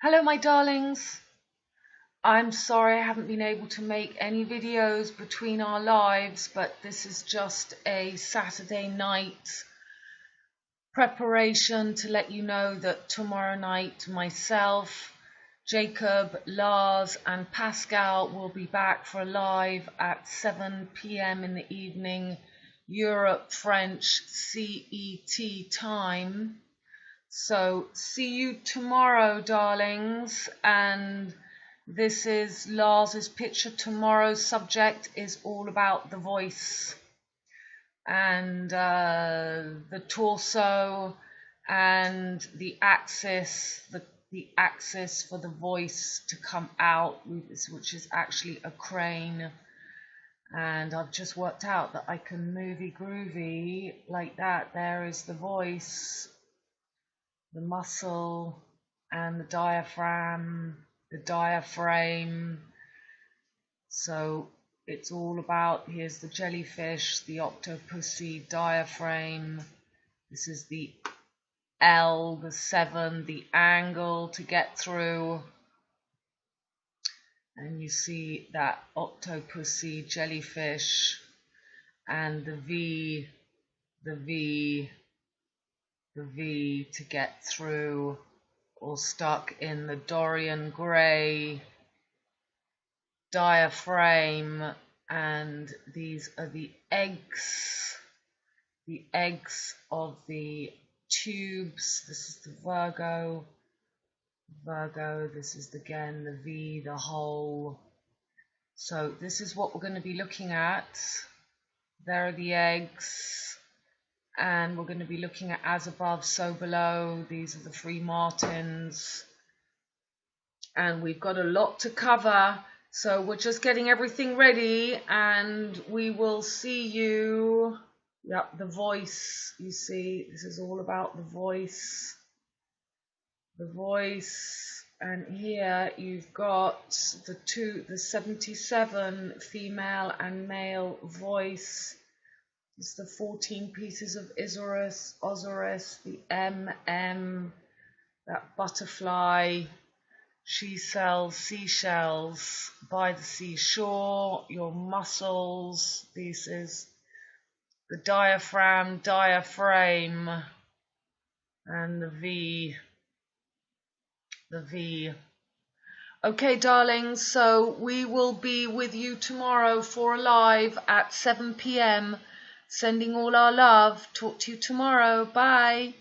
Hello, my darlings. I'm sorry I haven't been able to make any videos between our lives, but this is just a Saturday night preparation to let you know that tomorrow night myself, Jacob, Lars and Pascal will be back for a live at 7 p.m. in the evening, Europe French CET time. So see you tomorrow, darlings. And this is Lars's picture. Tomorrow's subject is all about the voice and the torso and the axis, the axis for the voice to come out, which is actually a crane. And I've just worked out that I can movie groovy like that. There is the voice, the muscle and the diaphragm, the diaphragm. So it's all about, here's the jellyfish, the octopussy diaphragm. This is the L, the 7, the angle to get through. And you see that octopussy jellyfish and the V, the V, the V to get through, or stuck in the Dorian Gray diaphragm. And these are the eggs of the tubes. This is the Virgo, this is again the V, the hole. So this is what we're going to be looking at. There are the eggs. And we're going to be looking at as above, so below. These are the three Martins. And we've got a lot to cover. So we're just getting everything ready. And we will see you. Yep, the voice, you see. This is all about the voice. The voice. And here you've got the 77 female and male voice. It's the 14 pieces of Osiris, the MM, that butterfly, she sells seashells by the seashore, your muscles. This is the diaphragm, and the V, the V. Okay, darlings, so we will be with you tomorrow for a live at 7 p.m. Sending all our love. Talk to you tomorrow. Bye.